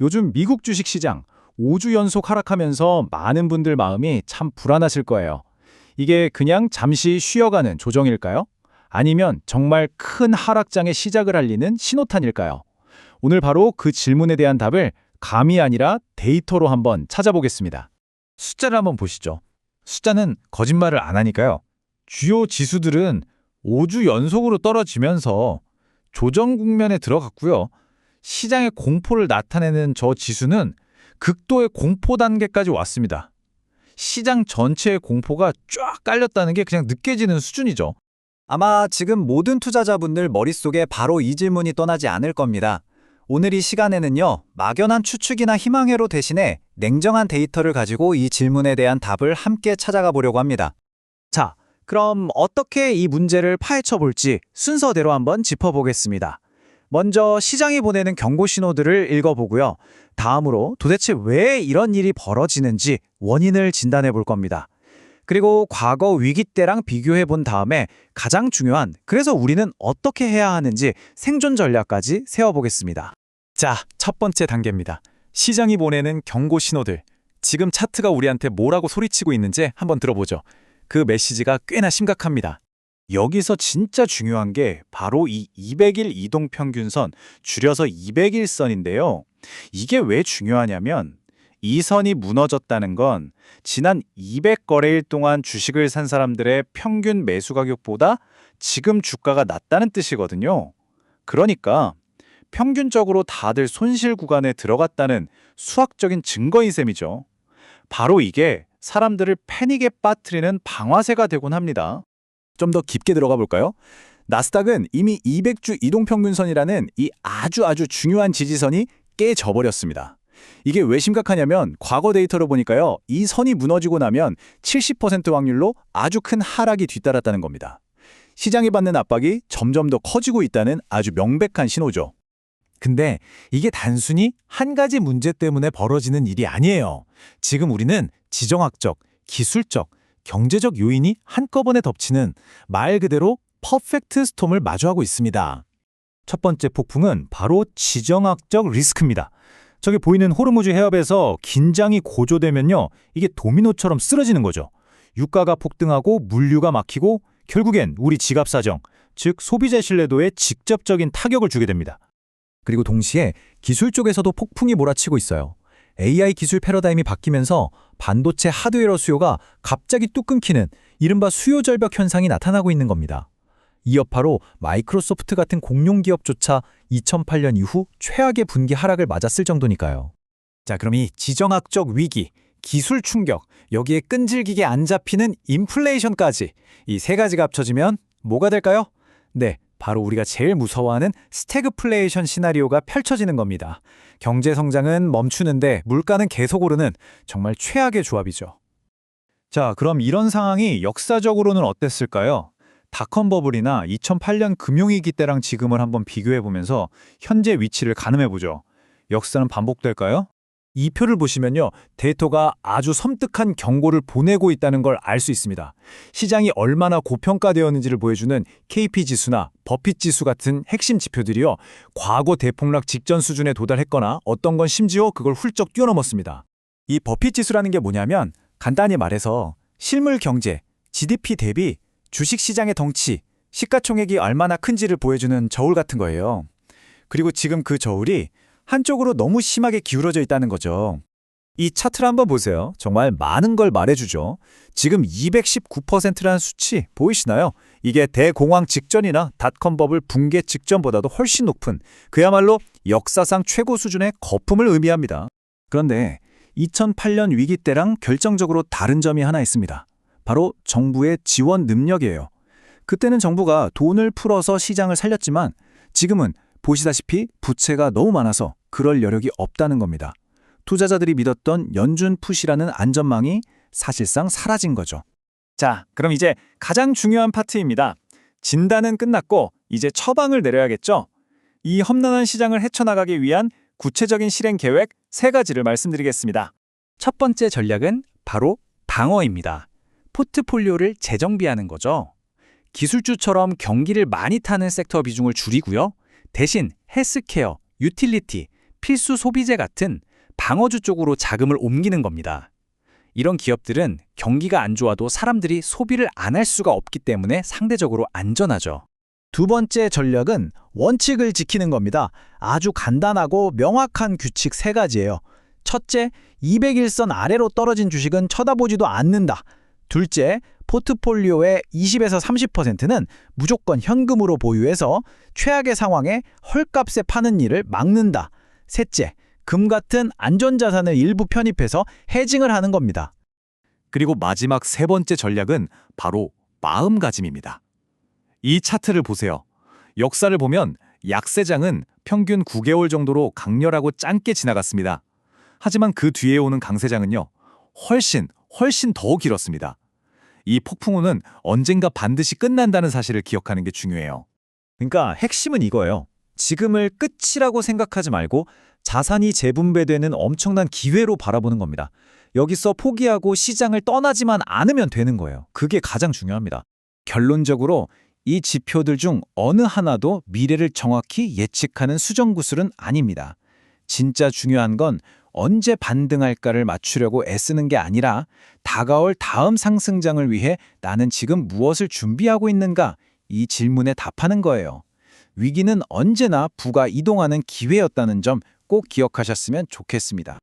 요즘 미국 주식시장 5주 연속 하락하면서 많은 분들 마음이 참 불안하실 거예요. 이게 그냥 잠시 쉬어가는 조정일까요? 아니면 정말 큰 하락장의 시작을 알리는 신호탄일까요? 오늘 바로 그 질문에 대한 답을 감이 아니라 데이터로 한번 찾아보겠습니다. 숫자를 한번 보시죠. 숫자는 거짓말을 안 하니까요. 주요 지수들은 5주 연속으로 떨어지면서 조정 국면에 들어갔고요. 시장의 공포를 나타내는 저 지수는 극도의 공포 단계까지 왔습니다. 시장 전체의 공포가 쫙 깔렸다는 게 그냥 느껴지는 수준이죠. 아마 지금 모든 투자자분들 머릿속에 바로 이 질문이 떠나지 않을 겁니다. 오늘 이 시간에는요, 막연한 추측이나 희망회로 대신에 냉정한 데이터를 가지고 이 질문에 대한 답을 함께 찾아가 보려고 합니다. 자, 그럼 어떻게 이 문제를 파헤쳐 볼지 순서대로 한번 짚어보겠습니다. 먼저 시장이 보내는 경고 신호들을 읽어보고요. 다음으로 도대체 왜 이런 일이 벌어지는지 원인을 진단해 볼 겁니다. 그리고 과거 위기 때랑 비교해 본 다음에 가장 중요한, 그래서 우리는 어떻게 해야 하는지 생존 전략까지 세워보겠습니다. 자, 첫 번째 단계입니다. 시장이 보내는 경고 신호들. 지금 차트가 우리한테 뭐라고 소리치고 있는지 한번 들어보죠. 그 메시지가 꽤나 심각합니다. 여기서 진짜 중요한 게 바로 이 200일 이동평균선, 줄여서 200일선인데요. 이게 왜 중요하냐면 이 선이 무너졌다는 건 지난 200거래일 동안 주식을 산 사람들의 평균 매수 가격보다 지금 주가가 낮다는 뜻이거든요. 그러니까 평균적으로 다들 손실 구간에 들어갔다는 수학적인 증거인 셈이죠. 바로 이게 사람들을 패닉에 빠뜨리는 방아쇠가 되곤 합니다. 좀 더 깊게 들어가 볼까요? 나스닥은 이미 200주 이동평균선이라는 이 아주 중요한 지지선이 깨져 버렸습니다. 이게 왜 심각하냐면 과거 데이터로 보니까요. 이 선이 무너지고 나면 70% 확률로 아주 큰 하락이 뒤따랐다는 겁니다. 시장이 받는 압박이 점점 더 커지고 있다는 아주 명백한 신호죠. 근데 이게 단순히 한 가지 문제 때문에 벌어지는 일이 아니에요. 지금 우리는 지정학적, 기술적, 경제적 요인이 한꺼번에 덮치는 말 그대로 퍼펙트 스톰을 마주하고 있습니다. 첫 번째 폭풍은 바로 지정학적 리스크입니다. 저기 보이는 호르무즈 해협에서 긴장이 고조되면요. 이게 도미노처럼 쓰러지는 거죠. 유가가 폭등하고 물류가 막히고 결국엔 우리 지갑 사정, 즉 소비자 신뢰도에 직접적인 타격을 주게 됩니다. 그리고 동시에 기술 쪽에서도 폭풍이 몰아치고 있어요. AI 기술 패러다임이 바뀌면서 반도체 하드웨어 수요가 갑자기 뚝 끊기는 이른바 수요 절벽 현상이 나타나고 있는 겁니다. 이 여파로 마이크로소프트 같은 공룡 기업조차 2008년 이후 최악의 분기 하락을 맞았을 정도니까요. 자, 그럼 이 지정학적 위기, 기술 충격, 여기에 끈질기게 안 잡히는 인플레이션까지 이 세 가지가 합쳐지면 뭐가 될까요? 네, 바로 우리가 제일 무서워하는 스태그플레이션 시나리오가 펼쳐지는 겁니다. 경제 성장은 멈추는데 물가는 계속 오르는 정말 최악의 조합이죠. 자, 그럼 이런 상황이 역사적으로는 어땠을까요? 닷컴 버블이나 2008년 금융위기 때랑 지금을 한번 비교해보면서 현재 위치를 가늠해보죠. 역사는 반복될까요? 이 표를 보시면요. 데이터가 아주 섬뜩한 경고를 보내고 있다는 걸 알 수 있습니다. 시장이 얼마나 고평가되었는지를 보여주는 KP지수나 버핏지수 같은 핵심 지표들이요. 과거 대폭락 직전 수준에 도달했거나 어떤 건 심지어 그걸 훌쩍 뛰어넘었습니다. 이 버핏지수라는 게 뭐냐면 간단히 말해서 실물 경제, GDP 대비 주식시장의 덩치, 시가총액이 얼마나 큰지를 보여주는 저울 같은 거예요. 그리고 지금 그 저울이 한쪽으로 너무 심하게 기울어져 있다는 거죠. 이 차트를 한번 보세요. 정말 많은 걸 말해주죠. 지금 219%라는 수치 보이시나요? 이게 대공황 직전이나 닷컴 버블 붕괴 직전보다도 훨씬 높은 그야말로 역사상 최고 수준의 거품을 의미합니다. 그런데 2008년 위기 때랑 결정적으로 다른 점이 하나 있습니다. 바로 정부의 지원 능력이에요. 그때는 정부가 돈을 풀어서 시장을 살렸지만 지금은 보시다시피 부채가 너무 많아서 그럴 여력이 없다는 겁니다. 투자자들이 믿었던 연준 푸시라는 안전망이 사실상 사라진 거죠. 자, 그럼 이제 가장 중요한 파트입니다. 진단은 끝났고 이제 처방을 내려야겠죠? 이 험난한 시장을 헤쳐나가기 위한 구체적인 실행 계획 3가지를 말씀드리겠습니다. 첫 번째 전략은 바로 방어입니다. 포트폴리오를 재정비하는 거죠. 기술주처럼 경기를 많이 타는 섹터 비중을 줄이고요. 대신 헬스케어, 유틸리티, 필수 소비재 같은 방어주 쪽으로 자금을 옮기는 겁니다. 이런 기업들은 경기가 안 좋아도 사람들이 소비를 안 할 수가 없기 때문에 상대적으로 안전하죠. 두 번째 전략은 원칙을 지키는 겁니다. 아주 간단하고 명확한 규칙 세 가지예요. 첫째, 200일선 아래로 떨어진 주식은 쳐다보지도 않는다. 둘째, 포트폴리오의 20에서 30%는 무조건 현금으로 보유해서 최악의 상황에 헐값에 파는 일을 막는다. 셋째, 금 같은 안전자산을 일부 편입해서 해징을 하는 겁니다. 그리고 마지막 세 번째 전략은 바로 마음가짐입니다. 이 차트를 보세요. 역사를 보면 약세장은 평균 9개월 정도로 강렬하고 짧게 지나갔습니다. 하지만 그 뒤에 오는 강세장은요, 훨씬 더 길었습니다. 이 폭풍우는 언젠가 반드시 끝난다는 사실을 기억하는 게 중요해요. 그러니까 핵심은 이거예요. 지금을 끝이라고 생각하지 말고 자산이 재분배되는 엄청난 기회로 바라보는 겁니다. 여기서 포기하고 시장을 떠나지만 않으면 되는 거예요. 그게 가장 중요합니다. 결론적으로 이 지표들 중 어느 하나도 미래를 정확히 예측하는 수정구슬은 아닙니다. 진짜 중요한 건 언제 반등할까를 맞추려고 애쓰는 게 아니라 다가올 다음 상승장을 위해 나는 지금 무엇을 준비하고 있는가? 이 질문에 답하는 거예요. 위기는 언제나 부가 이동하는 기회였다는 점 꼭 기억하셨으면 좋겠습니다.